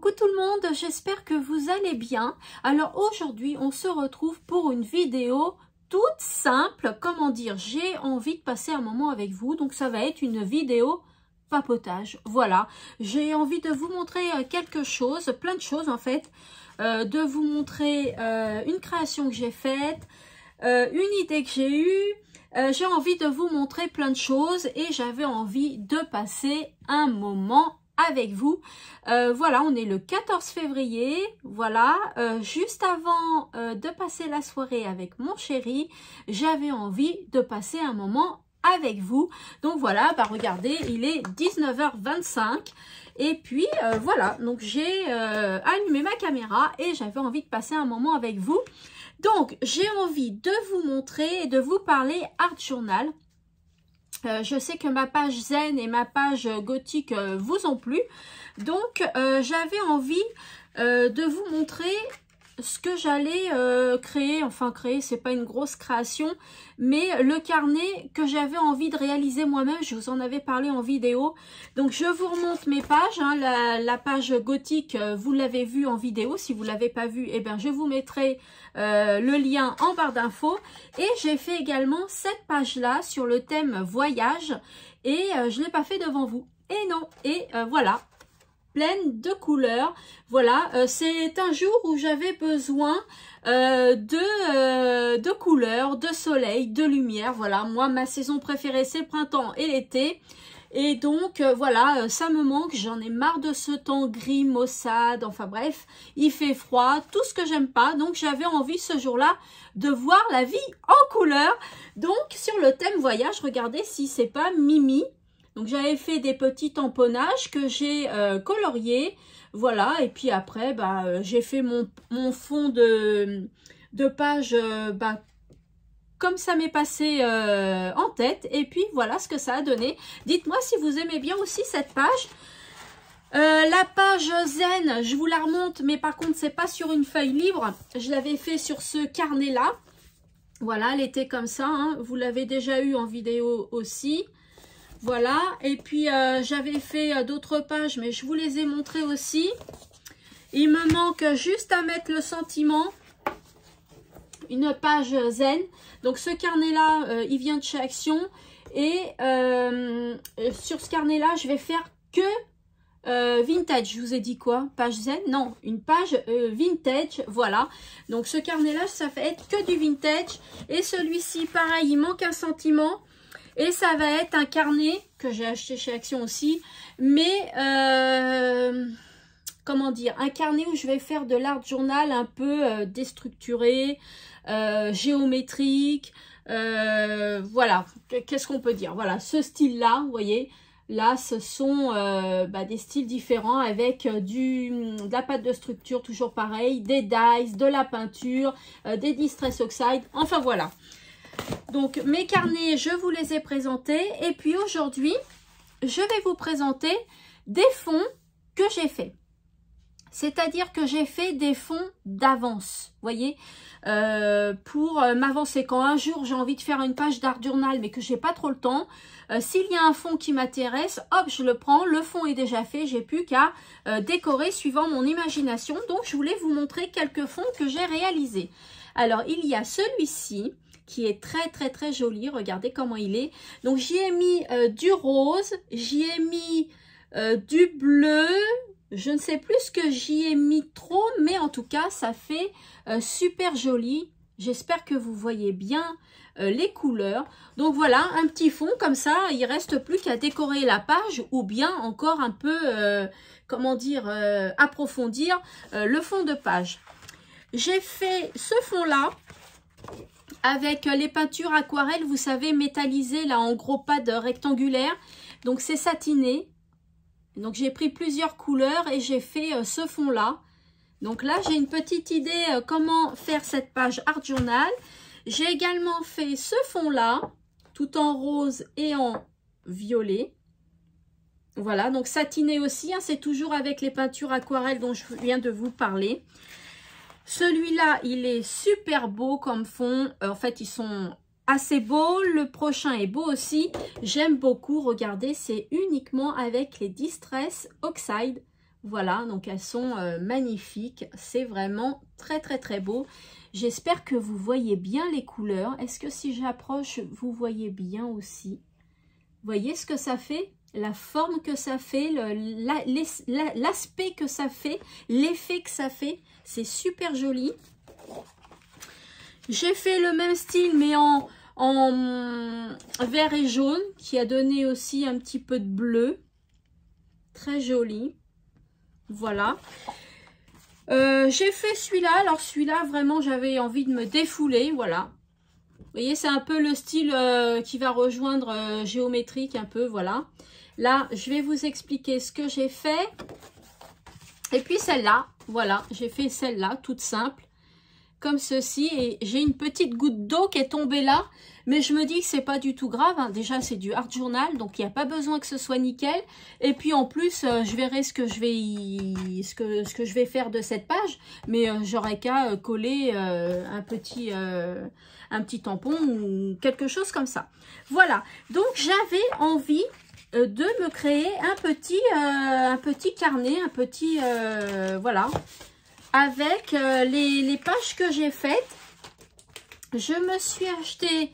Coucou tout le monde, j'espère que vous allez bien. Alors aujourd'hui, on se retrouve pour une vidéo toute simple. Comment dire, j'ai envie de passer un moment avec vous, donc ça va être une vidéo papotage. Voilà, j'ai envie de vous montrer quelque chose, plein de choses en fait, de vous montrer une création que j'ai faite, une idée que j'ai eue. J'ai envie de vous montrer plein de choses et j'avais envie de passer un moment avec vous. Voilà, on est le 14 février, voilà, juste avant de passer la soirée avec mon chéri, j'avais envie de passer un moment avec vous. Donc voilà, bah regardez, il est 19h25 et puis voilà, donc j'ai allumé ma caméra et j'avais envie de passer un moment avec vous. Donc j'ai envie de vous montrer et de vous parler art journal. Je sais que ma page zen et ma page gothique vous ont plu. Donc, j'avais envie de vous montrer ce que j'allais créer. Enfin, créer, c'est pas une grosse création, mais le carnet que j'avais envie de réaliser moi-même. Je vous en avais parlé en vidéo. Donc, je vous remonte mes pages. Hein, la page gothique, vous l'avez vue en vidéo. Si vous ne l'avez pas vue, eh bien, je vous mettrai le lien en barre d'infos. Et j'ai fait également cette page-là sur le thème voyage. Et je ne l'ai pas fait devant vous. Et non, et voilà. Pleine de couleurs. Voilà, c'est un jour où j'avais besoin de couleurs, de soleil, de lumière. Voilà, moi, ma saison préférée, c'est le printemps et l'été. Et donc, voilà, ça me manque. J'en ai marre de ce temps gris, maussade. Enfin bref, il fait froid, tout ce que j'aime pas. Donc, j'avais envie ce jour-là de voir la vie en couleurs. Donc, sur le thème voyage, regardez si c'est pas Mimi. Donc, j'avais fait des petits tamponnages que j'ai coloriés. Voilà, et puis après, bah, j'ai fait mon fond de page comme ça m'est passé en tête. Et puis, voilà ce que ça a donné. Dites-moi si vous aimez bien aussi cette page. La page zen, je vous la remonte, mais par contre, c'est pas sur une feuille libre. Je l'avais fait sur ce carnet-là. Voilà, elle était comme ça. Hein. Vous l'avez déjà eu en vidéo aussi. Voilà, et puis j'avais fait d'autres pages, mais je vous les ai montrées aussi. Il me manque juste à mettre le sentiment, une page zen. Donc ce carnet-là, il vient de chez Action. Et sur ce carnet-là, je vais faire que vintage. Je vous ai dit quoi? Page zen? Non, une page vintage, voilà. Donc ce carnet-là, ça va être que du vintage. Et celui-ci, pareil, il manque un sentiment. Et ça va être un carnet que j'ai acheté chez Action aussi. Mais, comment dire, un carnet où je vais faire de l'art journal un peu déstructuré, géométrique. Voilà, qu'est-ce qu'on peut dire? Voilà, ce style-là, vous voyez. Là, ce sont des styles différents avec de la pâte de structure, toujours pareil, des dies, de la peinture, des distress oxide. Enfin, voilà. Donc, mes carnets, je vous les ai présentés. Et puis, aujourd'hui, je vais vous présenter des fonds que j'ai faits. C'est-à-dire que j'ai fait des fonds d'avance, voyez, pour m'avancer. Quand un jour, j'ai envie de faire une page d'art journal, mais que j'ai pas trop le temps, s'il y a un fond qui m'intéresse, hop, je le prends. Le fond est déjà fait, j'ai plus qu'à décorer suivant mon imagination. Donc, je voulais vous montrer quelques fonds que j'ai réalisés. Alors, il y a celui-ci, qui est très très très joli, regardez comment il est. Donc j'y ai mis du rose, j'y ai mis du bleu, je ne sais plus ce que j'y ai mis trop, mais en tout cas ça fait super joli. J'espère que vous voyez bien les couleurs. Donc voilà, un petit fond comme ça, il reste plus qu'à décorer la page ou bien encore un peu, comment dire, approfondir le fond de page. J'ai fait ce fond là avec les peintures aquarelles, vous savez, métallisées, là, en gros pad rectangulaire. Donc, c'est satiné. Donc, j'ai pris plusieurs couleurs et j'ai fait ce fond-là. Donc là, j'ai une petite idée comment faire cette page art journal. J'ai également fait ce fond-là, tout en rose et en violet. Voilà, donc satiné aussi, hein, c'est toujours avec les peintures aquarelles dont je viens de vous parler. Celui-là, il est super beau comme fond. En fait, ils sont assez beaux. Le prochain est beau aussi. J'aime beaucoup. Regardez, c'est uniquement avec les Distress Oxide. Voilà, donc elles sont magnifiques. C'est vraiment très très très beau. J'espère que vous voyez bien les couleurs. Est-ce que si j'approche, vous voyez bien aussi? Vous voyez ce que ça fait? La forme que ça fait, l'aspect que ça fait, l'effet que ça fait. C'est super joli. J'ai fait le même style, mais en vert et jaune, qui a donné aussi un petit peu de bleu. Très joli. Voilà. J'ai fait celui-là. Alors celui-là, vraiment, j'avais envie de me défouler. Voilà. Vous voyez, c'est un peu le style qui va rejoindre géométrique un peu. Voilà. Là, je vais vous expliquer ce que j'ai fait. Et puis celle-là. Voilà. J'ai fait celle-là, toute simple. Comme ceci. Et j'ai une petite goutte d'eau qui est tombée là. Mais je me dis que c'est pas du tout grave. Hein. Déjà, c'est du art journal. Donc, il n'y a pas besoin que ce soit nickel. Et puis, en plus, je verrai ce que je vais faire de cette page. Mais j'aurais qu'à coller un petit tampon ou quelque chose comme ça. Voilà. Donc, j'avais envie de me créer un petit carnet. Un petit... voilà. Avec les pages que j'ai faites. Je me suis acheté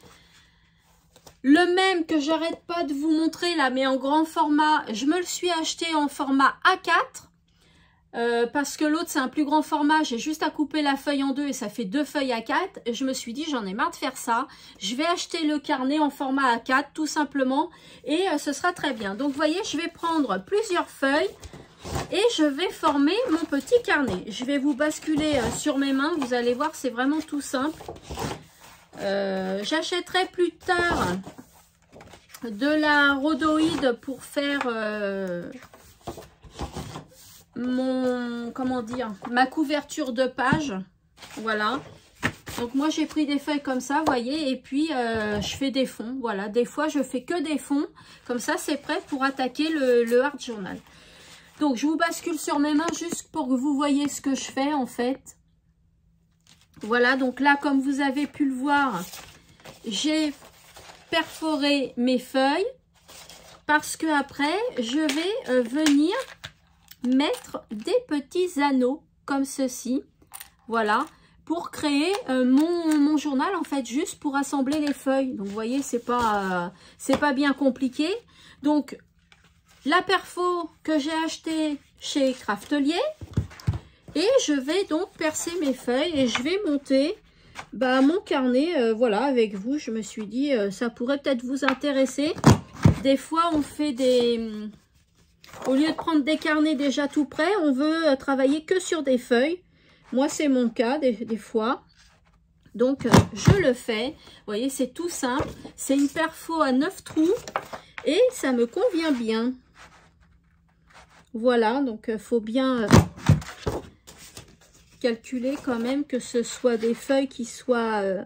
le même que j'arrête pas de vous montrer là, mais en grand format. Je me le suis acheté en format A4 parce que l'autre c'est un plus grand format. J'ai juste à couper la feuille en deux et ça fait 2 feuilles A4. Et je me suis dit j'en ai marre de faire ça. Je vais acheter le carnet en format A4 tout simplement et ce sera très bien. Donc vous voyez, je vais prendre plusieurs feuilles et je vais former mon petit carnet. Je vais vous basculer sur mes mains. Vous allez voir, c'est vraiment tout simple. J'achèterai plus tard de la rhodoïde pour faire ma couverture de page. Voilà. Donc moi j'ai pris des feuilles comme ça, vous voyez, et puis je fais des fonds. Voilà, des fois je fais que des fonds. Comme ça c'est prêt pour attaquer le art journal. Donc je vous bascule sur mes mains juste pour que vous voyez ce que je fais en fait. Voilà, donc là, comme vous avez pu le voir, j'ai perforé mes feuilles parce que après, je vais venir mettre des petits anneaux comme ceci. Voilà, pour créer mon journal, en fait, juste pour assembler les feuilles. Donc, vous voyez, c'est pas bien compliqué. Donc, la perfo que j'ai achetée chez Craftelier. Et je vais donc percer mes feuilles et je vais monter mon carnet, voilà, avec vous. Je me suis dit, ça pourrait peut-être vous intéresser. Des fois, on fait au lieu de prendre des carnets déjà tout prêts, on veut travailler que sur des feuilles. Moi, c'est mon cas des fois. Donc, je le fais. Vous voyez, c'est tout simple. C'est une perfo à 9 trous et ça me convient bien. Voilà, donc faut bien... calculer quand même que ce soit des feuilles qui soient de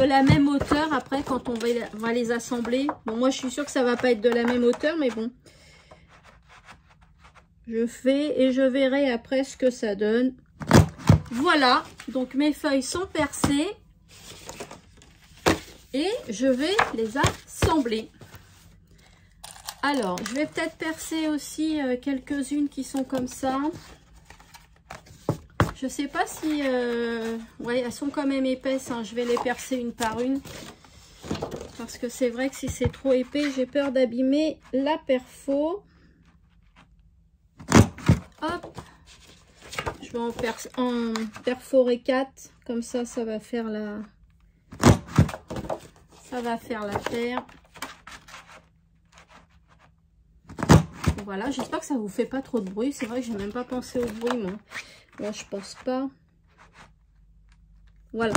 la même hauteur après quand on va les assembler. Bon, moi je suis sûre que ça va pas être de la même hauteur, mais bon. Je fais et je verrai après ce que ça donne. Voilà, donc mes feuilles sont percées et je vais les assembler. Alors, je vais peut-être percer aussi quelques-unes qui sont comme ça. Je sais pas si... ouais, elles sont quand même épaisses. Hein. Je vais les percer une par une. Parce que c'est vrai que si c'est trop épais, j'ai peur d'abîmer la perfo. Hop. Je vais en perforer 4. Comme ça, ça va faire la... ça va faire l'affaire. Voilà, j'espère que ça vous fait pas trop de bruit. C'est vrai que j'ai même pas pensé au bruit, moi. Bon, je pense pas. Voilà,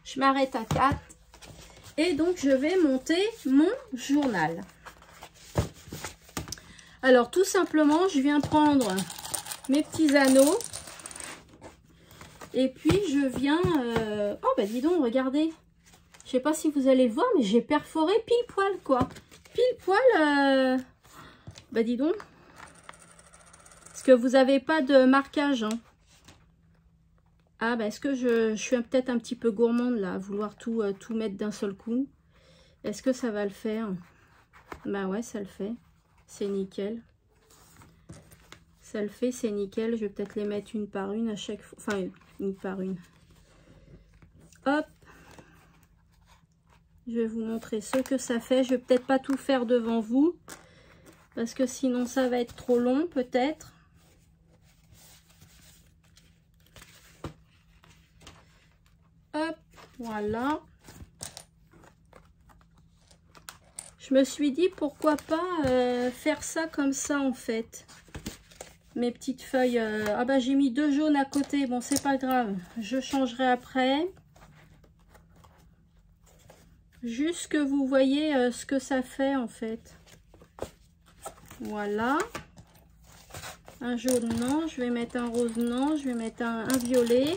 je m'arrête à 4. Et donc, je vais monter mon journal. Alors, tout simplement, je viens prendre mes petits anneaux. Et puis, je viens... Oh, bah dis donc, regardez. Je sais pas si vous allez le voir, mais j'ai perforé pile poil, quoi. Pile poil... Bah dis donc. Parce que vous n'avez pas de marquage. Hein. Ah bah est-ce que je suis peut-être un petit peu gourmande là, à vouloir tout mettre d'un seul coup. Est-ce que ça va le faire? Bah ouais, ça le fait. c'est nickel. Ça le fait, c'est nickel. Je vais peut-être les mettre une par une à chaque fois. Enfin, une par une. Hop. Je vais vous montrer ce que ça fait. Je vais peut-être pas tout faire devant vous. Parce que sinon, ça va être trop long, peut-être. Hop, voilà. Je me suis dit, pourquoi pas faire ça comme ça, en fait. Mes petites feuilles. Ah bah j'ai mis 2 jaunes à côté. Bon, c'est pas grave. Je changerai après. Juste que vous voyez ce que ça fait en fait. Voilà. Un jaune, non. Je vais mettre un rose, non. Je vais mettre un violet.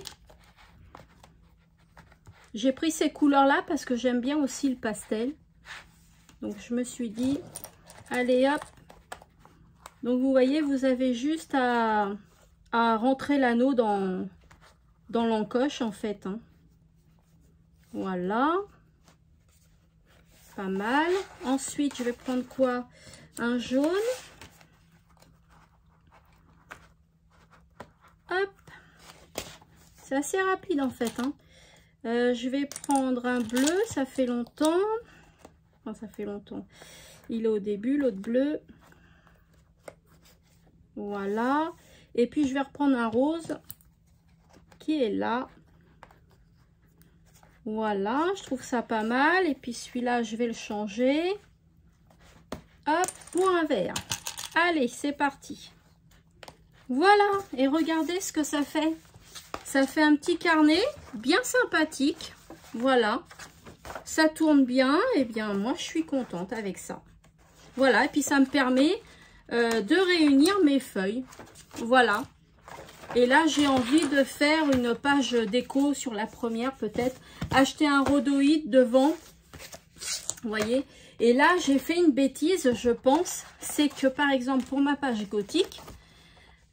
J'ai pris ces couleurs-là parce que j'aime bien aussi le pastel. Donc je me suis dit, allez hop. Donc vous voyez, vous avez juste à rentrer l'anneau dans l'encoche en fait. Hein. Voilà. Pas mal. Ensuite, je vais prendre quoi? Un jaune. Hop. C'est assez rapide en fait. Hein. Je vais prendre un bleu. Ça fait longtemps. Enfin, ça fait longtemps. Il est au début, l'autre bleu. Voilà. Et puis, je vais reprendre un rose qui est là. Voilà, je trouve ça pas mal. Et puis celui-là, je vais le changer. Hop, pour un vert. Allez, c'est parti. Voilà, et regardez ce que ça fait. Ça fait un petit carnet bien sympathique. Voilà, ça tourne bien. Et bien, moi, je suis contente avec ça. Voilà, et puis ça me permet de réunir mes feuilles. Voilà. Et là, j'ai envie de faire une page déco sur la première, peut-être. Acheter un rhodoïde devant. Vous voyez. Et là, j'ai fait une bêtise, je pense. C'est que, par exemple, pour ma page gothique,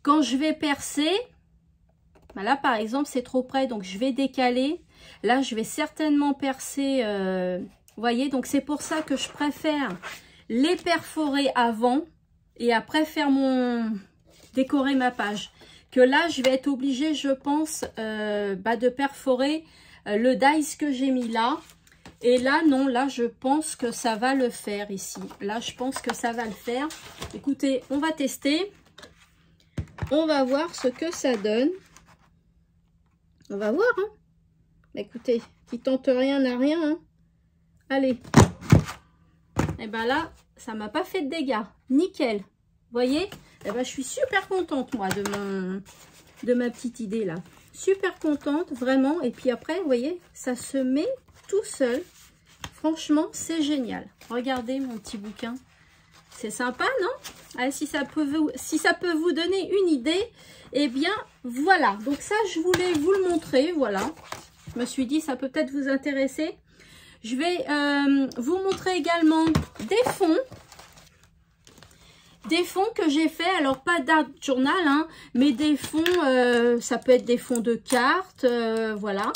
quand je vais percer, ben là, par exemple, c'est trop près. Donc, je vais décaler. Là, je vais certainement percer. Vous voyez. Donc, c'est pour ça que je préfère les perforer avant. Et après, faire décorer ma page. Que là, je vais être obligée, je pense, de perforer le dies que j'ai mis là. Et là, non, là, je pense que ça va le faire ici. Là, je pense que ça va le faire. Écoutez, on va tester. On va voir ce que ça donne. On va voir, hein. Écoutez, qui tente rien n'a rien, hein. Allez. Et ben là, ça m'a pas fait de dégâts. Nickel. Vous voyez? Eh ben, je suis super contente, moi, de ma petite idée, là. Super contente, vraiment. Et puis après, vous voyez, ça se met tout seul. Franchement, c'est génial. Regardez mon petit bouquin. C'est sympa, non? Allez, si ça peut vous donner une idée, eh bien, voilà. Donc ça, je voulais vous le montrer, voilà. Je me suis dit, ça peut peut-être vous intéresser. Je vais vous montrer également des fonds. Des fonds que j'ai fait, alors pas d'art journal, hein, mais des fonds, ça peut être des fonds de cartes, voilà.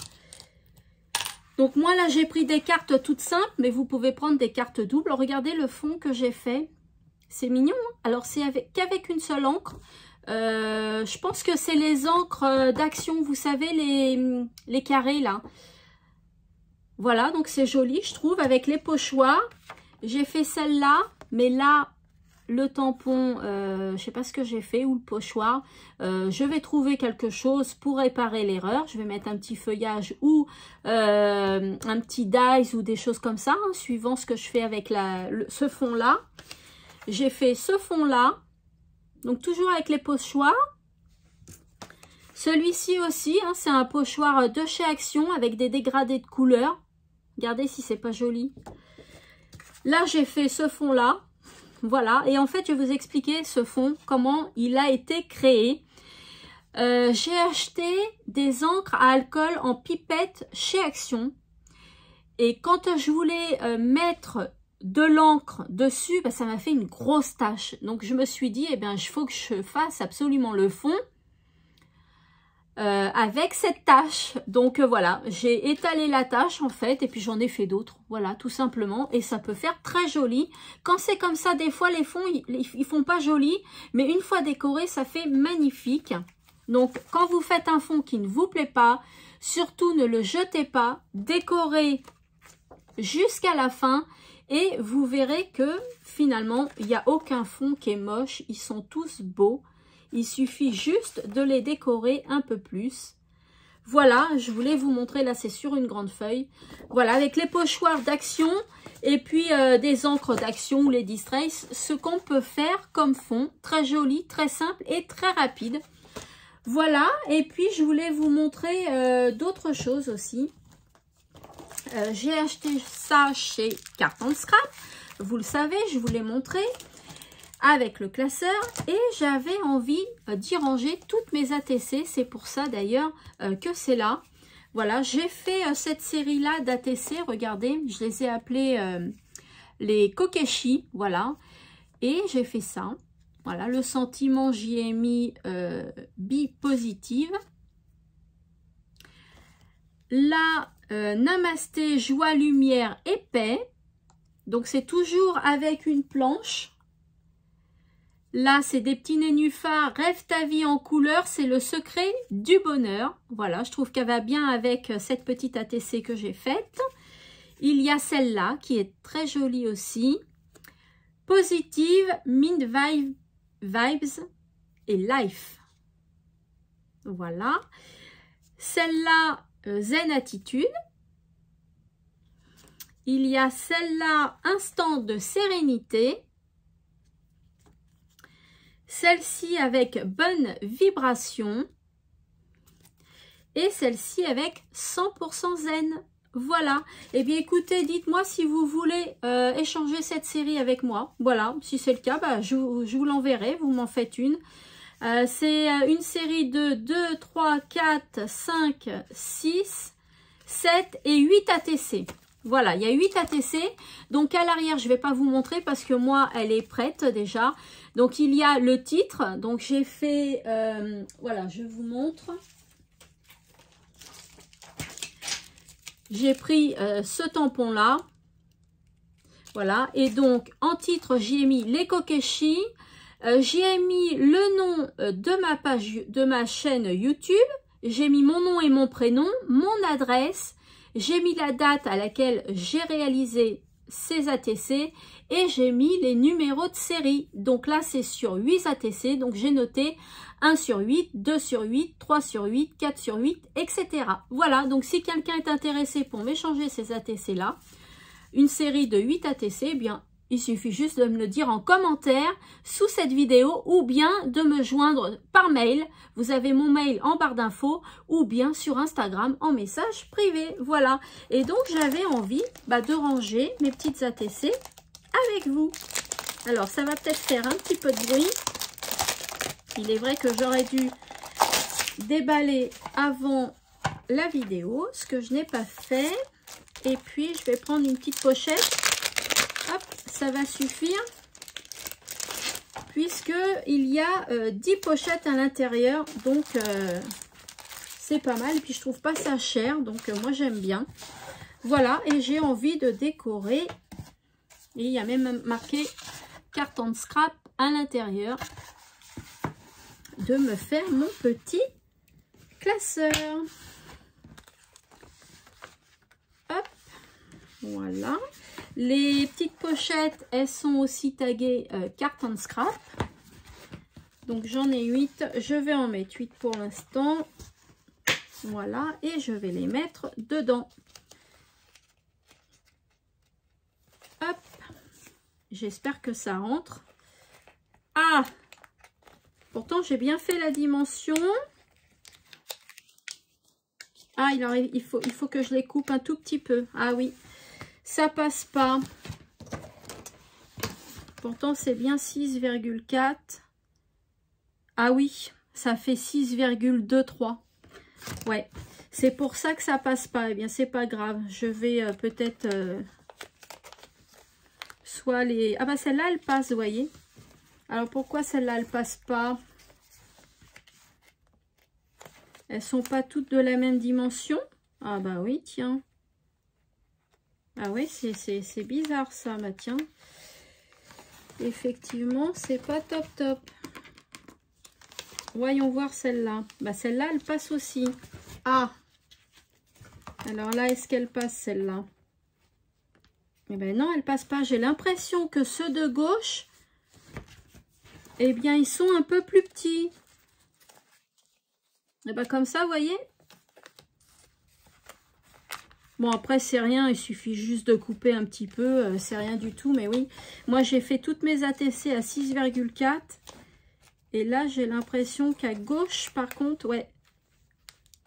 Donc moi là j'ai pris des cartes toutes simples, mais vous pouvez prendre des cartes doubles. Regardez le fond que j'ai fait, c'est mignon, hein. Alors c'est qu'avec une seule encre. Je pense que c'est les encres d'Action, vous savez, les carrés là. Voilà, donc c'est joli je trouve, avec les pochoirs. J'ai fait celle-là, mais là... Le tampon, je sais pas ce que j'ai fait, ou le pochoir. Je vais trouver quelque chose pour réparer l'erreur. Je vais mettre un petit feuillage ou un petit dies ou des choses comme ça, hein, suivant ce que je fais avec ce fond-là. J'ai fait ce fond-là, donc toujours avec les pochoirs. Celui-ci aussi, hein, c'est un pochoir de chez Action avec des dégradés de couleurs. Regardez si c'est pas joli. Là, j'ai fait ce fond-là. Voilà, et en fait, je vais vous expliquer ce fond, comment il a été créé. J'ai acheté des encres à alcool en pipette chez Action. Et quand je voulais mettre de l'encre dessus, ça m'a fait une grosse tache. Donc, je me suis dit, eh bien, il faut que je fasse absolument le fond. avec cette tâche. Donc voilà, j'ai étalé la tâche en fait et puis j'en ai fait d'autres. Voilà, tout simplement. Et ça peut faire très joli. Quand c'est comme ça, des fois les fonds, ils font pas joli. Mais une fois décoré, ça fait magnifique. Donc quand vous faites un fond qui ne vous plaît pas, surtout ne le jetez pas. Décorez jusqu'à la fin. Et vous verrez que finalement, il n'y a aucun fond qui est moche. Ils sont tous beaux. Il suffit juste de les décorer un peu plus. Voilà, je voulais vous montrer, là c'est sur une grande feuille. Voilà, avec les pochoirs d'action et puis des encres d'action ou les Distress, ce qu'on peut faire comme fond. Très joli, très simple et très rapide. Voilà, et puis je voulais vous montrer d'autres choses aussi. J'ai acheté ça chez Carton Scrap. Vous le savez, je vous l'ai montré. Avec le classeur et j'avais envie d'y ranger toutes mes ATC. C'est pour ça d'ailleurs que c'est là. Voilà, j'ai fait cette série là d'ATC. Regardez, je les ai appelés les Kokeshi. Voilà, et j'ai fait ça. Voilà, le sentiment, j'y ai mis bi-positive. La Namasté, joie, lumière et paix. Donc c'est toujours avec une planche. Là, c'est des petits nénuphars, rêve ta vie en couleur, c'est le secret du bonheur. Voilà, je trouve qu'elle va bien avec cette petite ATC que j'ai faite. Il y a celle-là qui est très jolie aussi. Positive, Mind Vibes et Life. Voilà. Celle-là, Zen Attitude. Il y a celle-là, Instant de sérénité. Celle-ci avec bonne vibration. Et celle-ci avec 100% zen. Voilà. Eh bien, écoutez, dites-moi si vous voulez échanger cette série avec moi. Voilà. Si c'est le cas, bah, je vous l'enverrai. Vous m'en faites une. C'est une série de 2, 3, 4, 5, 6, 7 et 8 ATC. Voilà, il y a 8 ATC. Donc, à l'arrière, je ne vais pas vous montrer parce que moi, elle est prête déjà. Donc, il y a le titre. Donc, j'ai fait... voilà, je vous montre. J'ai pris ce tampon-là. Voilà. Et donc, en titre, j'y ai mis les Kokeshi. J'y ai mis le nom de ma page, de ma chaîne YouTube. J'ai mis mon nom et mon prénom, mon adresse. J'ai mis la date à laquelle j'ai réalisé ces ATC et j'ai mis les numéros de série. Donc là, c'est sur 8 ATC. Donc j'ai noté 1 sur 8, 2 sur 8, 3 sur 8, 4 sur 8, etc. Voilà, donc si quelqu'un est intéressé pour m'échanger ces ATC-là, une série de 8 ATC, eh bien, il suffit juste de me le dire en commentaire sous cette vidéo ou bien de me joindre par mail. Vous avez mon mail en barre d'infos ou bien sur Instagram en message privé. Voilà. Et donc, j'avais envie de ranger mes petites ATC avec vous. Alors, ça va peut-être faire un petit peu de bruit. Il est vrai que j'aurais dû déballer avant la vidéo, ce que je n'ai pas fait. Et puis, je vais prendre une petite pochette. Hop, ça va suffire puisque il y a 10 pochettes à l'intérieur, donc c'est pas mal. Et puis je trouve pas ça cher, donc moi j'aime bien. Voilà, et j'ai envie de décorer. Et il y a même marqué Carton Scrap à l'intérieur, de me faire mon petit classeur. Hop, voilà. Les petites pochettes, elles sont aussi taguées Carton Scrap. Donc j'en ai 8. Je vais en mettre 8 pour l'instant. Voilà. Et je vais les mettre dedans. Hop. J'espère que ça rentre. Ah! Pourtant, j'ai bien fait la dimension. Ah, il faut que je les coupe un tout petit peu. Ah oui. Ça passe pas. Pourtant, c'est bien 6,4. Ah oui, ça fait 6,23. Ouais, c'est pour ça que ça passe pas. Eh bien, c'est pas grave. Je vais peut-être soit les... Ah bah celle-là, elle passe, vous voyez. Alors, pourquoi celle-là, elle passe pas? Elles sont pas toutes de la même dimension. Ah bah oui, tiens. Ah oui, c'est bizarre ça, bah tiens. Effectivement, c'est pas top top. Voyons voir celle-là. Bah celle-là, elle passe aussi. Ah. Alors là, est-ce qu'elle passe celle-là? Eh ben non, elle passe pas. J'ai l'impression que ceux de gauche, eh bien, ils sont un peu plus petits. Et ben comme ça, vous voyez. Bon, après, c'est rien. Il suffit juste de couper un petit peu. C'est rien du tout. Mais oui, moi, j'ai fait toutes mes ATC à 6,4. Et là, j'ai l'impression qu'à gauche, par contre, ouais,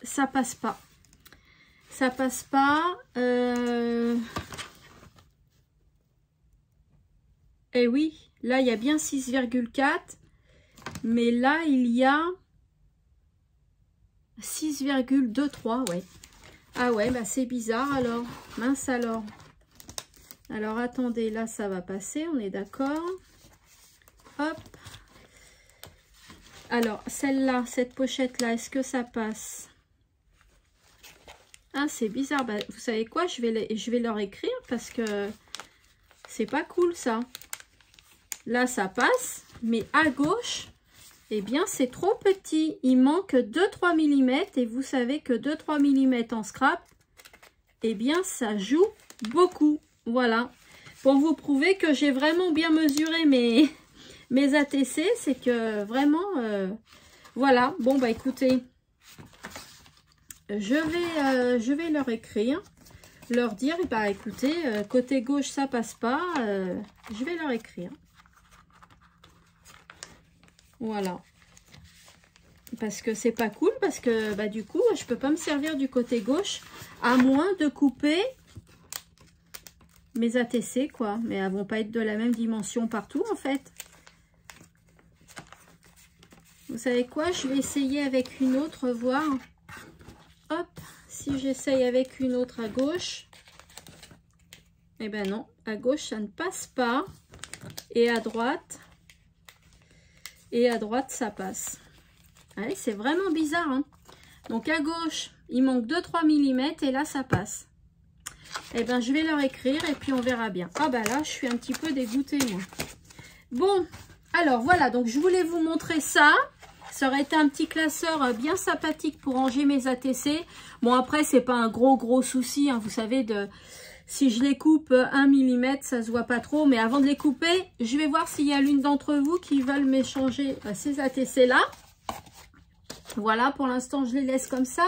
ça passe pas. Ça passe pas. Et oui, là, il y a bien 6,4. Mais là, il y a 6,23, ouais. Ah ouais, bah c'est bizarre alors. Mince alors. Alors, attendez, là, ça va passer, on est d'accord. Hop. Alors, celle-là, cette pochette-là, est-ce que ça passe? Ah, c'est bizarre. Bah, vous savez quoi? Je vais leur écrire parce que c'est pas cool, ça. Là, ça passe. Mais à gauche, eh bien, c'est trop petit. Il manque 2-3 mm. Et vous savez que 2-3 mm en scrap, eh bien, ça joue beaucoup. Voilà. Pour vous prouver que j'ai vraiment bien mesuré mes ATC, c'est que vraiment, voilà. Bon, bah écoutez, je vais leur écrire, leur dire, bah écoutez, côté gauche, ça passe pas. Je vais leur écrire. Voilà. Parce que c'est pas cool, parce que bah du coup, je peux pas me servir du côté gauche, à moins de couper mes ATC, quoi. Mais elles vont pas être de la même dimension partout, en fait. Vous savez quoi? Je vais essayer avec une autre, voir. Hop, si j'essaye avec une autre à gauche. Eh ben non, à gauche, ça ne passe pas. Et à droite, ça passe. Ouais, c'est vraiment bizarre, hein. Donc à gauche, il manque 2-3 mm et là, ça passe. Eh ben, je vais leur écrire et puis on verra bien. Ah bah là, je suis un petit peu dégoûtée, moi. Bon, alors voilà, donc je voulais vous montrer ça. Ça aurait été un petit classeur bien sympathique pour ranger mes ATC. Bon, après, c'est pas un gros souci, hein, vous savez, si je les coupe 1 mm, ça se voit pas trop. Mais avant de les couper, je vais voir s'il y a l'une d'entre vous qui veulent m'échanger ces ATC-là. Voilà, pour l'instant, je les laisse comme ça.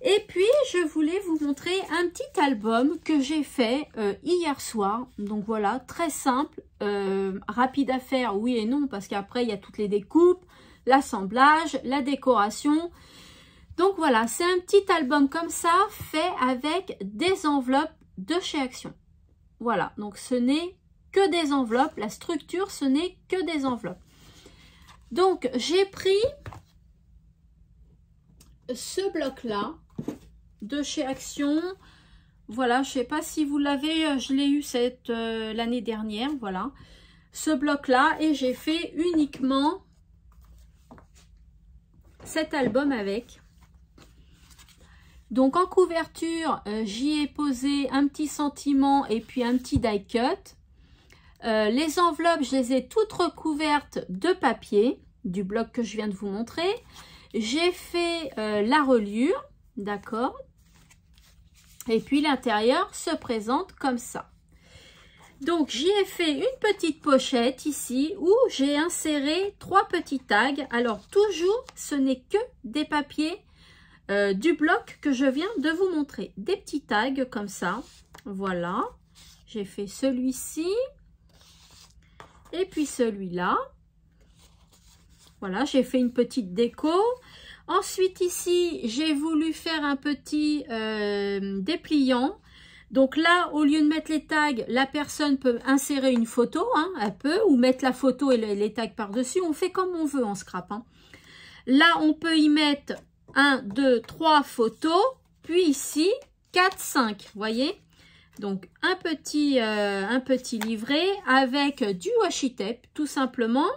Et puis, je voulais vous montrer un petit album que j'ai fait hier soir. Donc voilà, très simple, rapide à faire, oui et non, parce qu'après, il y a toutes les découpes, l'assemblage, la décoration. Donc voilà, c'est un petit album comme ça, fait avec des enveloppes de chez Action. Voilà, donc ce n'est que des enveloppes. La structure, ce n'est que des enveloppes. Donc, j'ai pris ce bloc-là de chez Action. Voilà, je ne sais pas si vous l'avez, je l'ai eu l'année dernière, voilà. Ce bloc-là, et j'ai fait uniquement cet album avec. Donc en couverture, j'y ai posé un petit sentiment et puis un petit die cut. Les enveloppes, je les ai toutes recouvertes de papier, du bloc que je viens de vous montrer. J'ai fait la reliure, d'accord. Et puis l'intérieur se présente comme ça. Donc j'y ai fait une petite pochette ici où j'ai inséré 3 petits tags. Alors toujours, ce n'est que des papiers du bloc que je viens de vous montrer. Des petits tags comme ça. Voilà. J'ai fait celui-ci. Et puis celui-là. Voilà, j'ai fait une petite déco. Ensuite ici, j'ai voulu faire un petit dépliant. Donc là, au lieu de mettre les tags, la personne peut insérer une photo, hein, elle peut, ou mettre la photo et les tags par-dessus. On fait comme on veut en scrap, hein. Là, on peut y mettre 1, 2, 3 photos, puis ici, 4, 5, vous voyez. Donc, un petit livret avec du washi tape, tout simplement.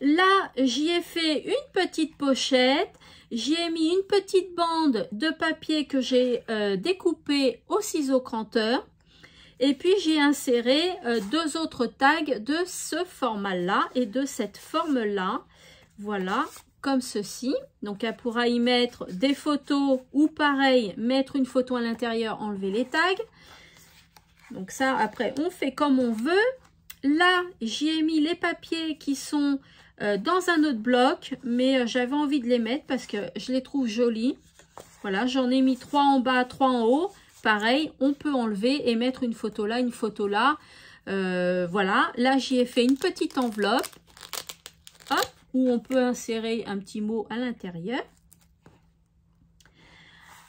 Là, j'y ai fait une petite pochette. J'y ai mis une petite bande de papier que j'ai découpé au ciseau cranteur. Et puis, j'ai inséré deux autres tags de ce format-là et de cette forme-là. Voilà, comme ceci. Donc, elle pourra y mettre des photos ou pareil, mettre une photo à l'intérieur, enlever les tags. Donc ça, après, on fait comme on veut. Là, j'y ai mis les papiers qui sont dans un autre bloc, mais j'avais envie de les mettre parce que je les trouve jolis. Voilà, j'en ai mis 3 en bas, 3 en haut. Pareil, on peut enlever et mettre une photo là, une photo là. Voilà, là, j'y ai fait une petite enveloppe. Hop, où on peut insérer un petit mot à l'intérieur.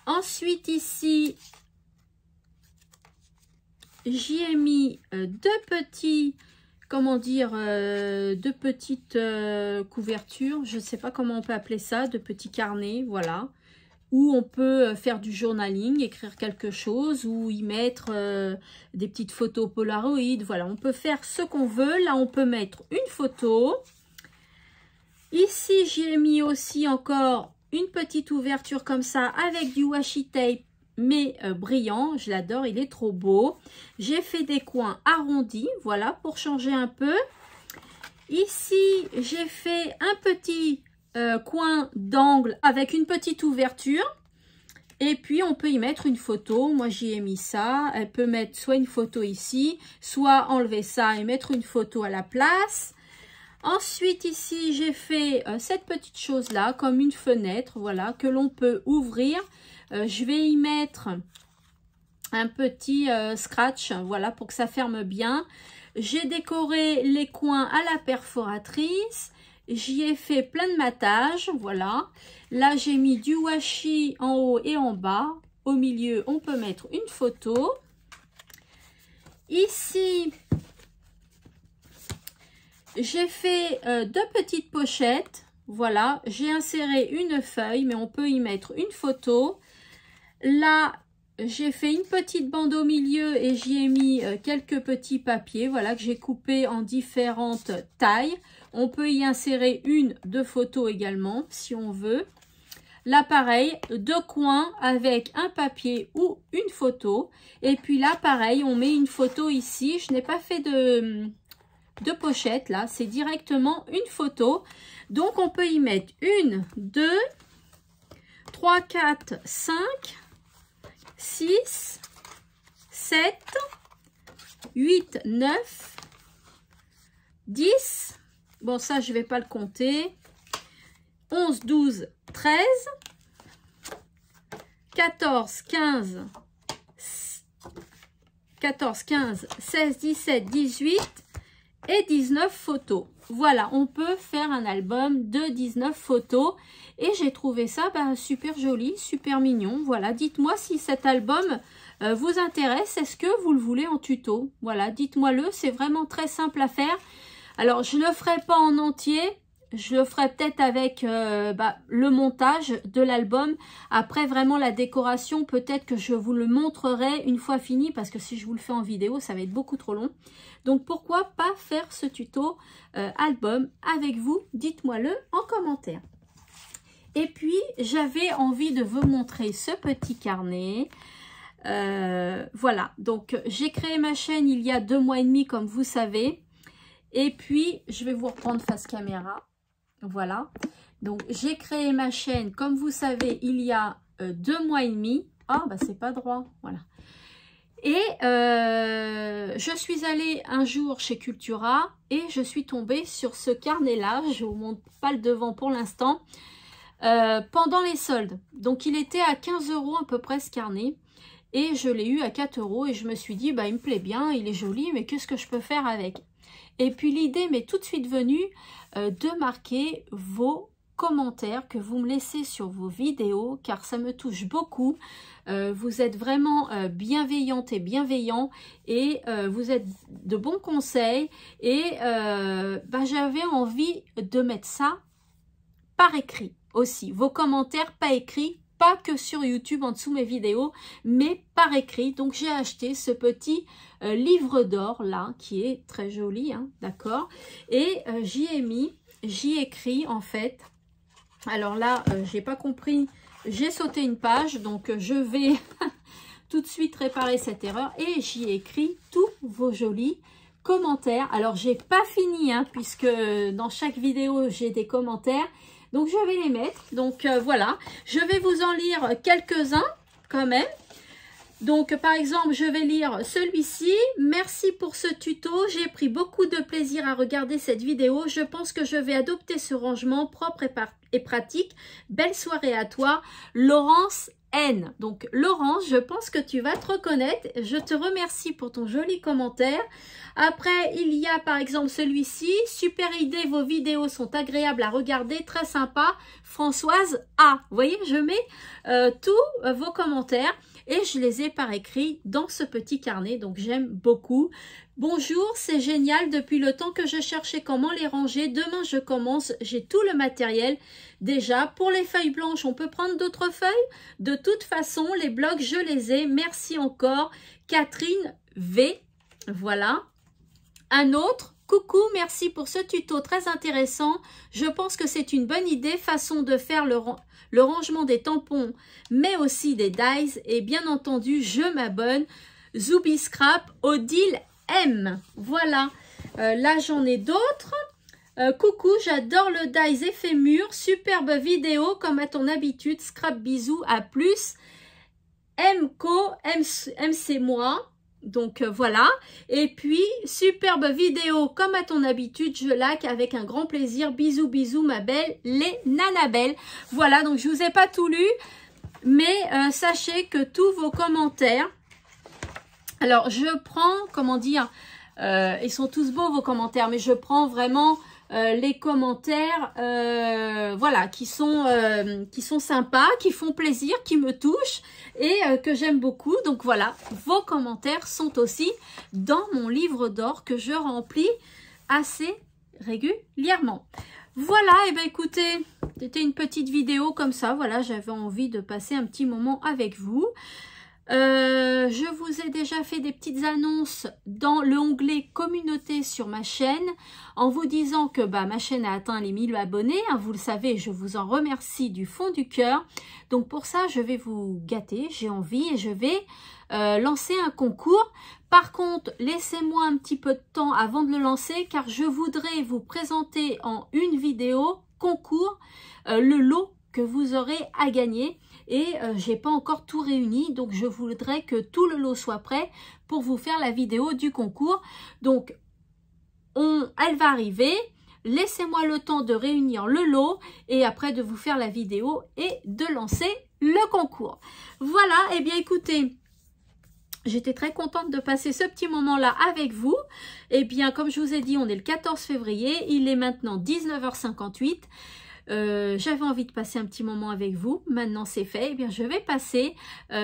Ensuite, ici, j'y ai mis deux petits, comment dire, deux petites couvertures, je ne sais pas comment on peut appeler ça, de petits carnets, voilà, où on peut faire du journaling, écrire quelque chose, ou y mettre des petites photos Polaroid, voilà, on peut faire ce qu'on veut. Là, on peut mettre une photo. Ici, j'y ai mis aussi encore une petite ouverture comme ça, avec du washi tape, mais brillant, je l'adore, il est trop beau. J'ai fait des coins arrondis, voilà, pour changer un peu. Ici, j'ai fait un petit coin d'angle avec une petite ouverture. Et puis, on peut y mettre une photo. Moi, j'y ai mis ça. Elle peut mettre soit une photo ici, soit enlever ça et mettre une photo à la place. Ensuite, ici, j'ai fait cette petite chose-là, comme une fenêtre, voilà, que l'on peut ouvrir. Je vais y mettre un petit scratch, voilà, pour que ça ferme bien. J'ai décoré les coins à la perforatrice. J'y ai fait plein de matage, voilà. Là, j'ai mis du washi en haut et en bas. Au milieu, on peut mettre une photo. Ici, j'ai fait deux petites pochettes. Voilà, j'ai inséré une feuille, mais on peut y mettre une photo. Là, j'ai fait une petite bande au milieu et j'y ai mis quelques petits papiers, voilà, que j'ai coupé en différentes tailles. On peut y insérer deux photos également, si on veut. Là, pareil, deux coins avec un papier ou une photo. Et puis là, pareil, on met une photo ici. Je n'ai pas fait de pochette, là. C'est directement une photo. Donc, on peut y mettre 1, 2, 3, 4, 5, 6, 7, 8, 9, 10. Bon, ça, je ne vais pas le compter. 11, 12, 13, 14, 15, 16, 17, 18 et 19 photos. Voilà, on peut faire un album de 19 photos et j'ai trouvé ça super joli, super mignon. Voilà, dites-moi si cet album vous intéresse. Est-ce que vous le voulez en tuto? Voilà, dites-moi-le, c'est vraiment très simple à faire. Alors, je ne le ferai pas en entier. Je le ferai peut-être avec le montage de l'album. Après, vraiment, la décoration, peut-être que je vous le montrerai une fois fini. Parce que si je vous le fais en vidéo, ça va être beaucoup trop long. Donc, pourquoi pas faire ce tuto album avec vous? Dites-moi-le en commentaire. Et puis, j'avais envie de vous montrer ce petit carnet. Voilà. Donc, j'ai créé ma chaîne il y a 2 mois et demi, comme vous savez. Et puis, je vais vous reprendre face caméra. Voilà. Donc, j'ai créé ma chaîne, comme vous savez, il y a 2 mois et demi. Ah, bah, c'est pas droit. Voilà. Et je suis allée un jour chez Cultura et je suis tombée sur ce carnet-là. Je ne vous montre pas le devant pour l'instant. Pendant les soldes. Donc, il était à 15 € à peu près ce carnet. Et je l'ai eu à 4 € et je me suis dit, bah, il me plaît bien, il est joli, mais qu'est-ce que je peux faire avec? Et puis l'idée m'est tout de suite venue de marquer vos commentaires que vous me laissez sur vos vidéos, car ça me touche beaucoup. Vous êtes vraiment bienveillantes et bienveillants et vous êtes de bons conseils. Et j'avais envie de mettre ça par écrit aussi. Vos commentaires pas écrits, pas que sur YouTube en dessous mes vidéos, mais par écrit. Donc j'ai acheté ce petit livre d'or là, qui est très joli, hein, d'accord. Et j'y ai mis j'y écris en fait. Alors là, j'ai pas compris, j'ai sauté une page, donc je vais tout de suite réparer cette erreur et j'y écris tous vos jolis commentaires. Alors j'ai pas fini hein, puisque dans chaque vidéo j'ai des commentaires, donc je vais les mettre. Donc voilà, je vais vous en lire quelques-uns quand même. Donc par exemple je vais lire celui-ci. Merci pour ce tuto, j'ai pris beaucoup de plaisir à regarder cette vidéo. Je pense que je vais adopter ce rangement propre et pratique. Belle soirée à toi, Laurence N. Donc Laurence, je pense que tu vas te reconnaître. Je te remercie pour ton joli commentaire. Après, il y a par exemple celui-ci. Super idée, vos vidéos sont agréables à regarder, très sympa. Françoise A. Vous voyez, je mets tous vos commentaires et je les ai par écrit dans ce petit carnet. Donc j'aime beaucoup. Bonjour, c'est génial. Depuis le temps que je cherchais comment les ranger, demain je commence. J'ai tout le matériel déjà. Pour les feuilles blanches, on peut prendre d'autres feuilles. De toute façon, les blocs, je les ai. Merci encore, Catherine V. Voilà. Un autre. Coucou, merci pour ce tuto très intéressant. Je pense que c'est une bonne idée, façon de faire le rangement des tampons, mais aussi des dies. Et bien entendu, je m'abonne. Zoubi Scrap, Odile M. Voilà, là j'en ai d'autres. Coucou, j'adore le dies effet mur. Superbe vidéo, comme à ton habitude. Scrap, bisous, à plus. MCO, MC moi. Donc voilà, et puis superbe vidéo comme à ton habitude, je like avec un grand plaisir. Bisous bisous ma belle, les nanabelles. Voilà, donc je vous ai pas tout lu, mais sachez que tous vos commentaires, alors je prends, comment dire, ils sont tous beaux vos commentaires, mais je prends vraiment les commentaires voilà, qui sont sympas, qui font plaisir, qui me touchent et que j'aime beaucoup. Donc voilà, vos commentaires sont aussi dans mon livre d'or que je remplis assez régulièrement. Voilà, et bien écoutez, c'était une petite vidéo comme ça. Voilà, j'avais envie de passer un petit moment avec vous. Je vous ai déjà fait des petites annonces dans l'onglet communauté sur ma chaîne en vous disant que ma chaîne a atteint les 1000 abonnés, hein, vous le savez, je vous en remercie du fond du cœur. Donc pour ça je vais vous gâter, j'ai envie, et je vais lancer un concours. Par contre, laissez-moi un petit peu de temps avant de le lancer car je voudrais vous présenter en une vidéo concours le lot que vous aurez à gagner. Et j'ai pas encore tout réuni, donc je voudrais que tout le lot soit prêt pour vous faire la vidéo du concours. Donc elle va arriver, laissez-moi le temps de réunir le lot et après de vous faire la vidéo et de lancer le concours. Voilà, et bien écoutez, j'étais très contente de passer ce petit moment-là avec vous. Et bien comme je vous ai dit, on est le 14 février, il est maintenant 19h58. J'avais envie de passer un petit moment avec vous. Maintenant c'est fait, eh bien je vais passer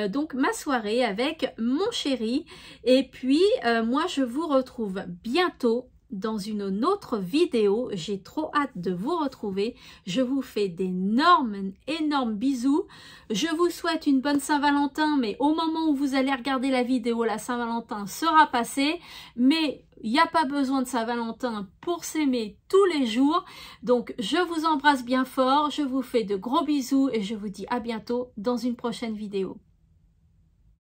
donc ma soirée avec mon chéri. Et puis moi je vous retrouve bientôt dans une autre vidéo. J'ai trop hâte de vous retrouver. Je vous fais d'énormes bisous. Je vous souhaite une bonne Saint-Valentin, mais au moment où vous allez regarder la vidéo, la Saint-Valentin sera passée. Mais il n'y a pas besoin de Saint-Valentin pour s'aimer tous les jours. Donc je vous embrasse bien fort, je vous fais de gros bisous et je vous dis à bientôt dans une prochaine vidéo.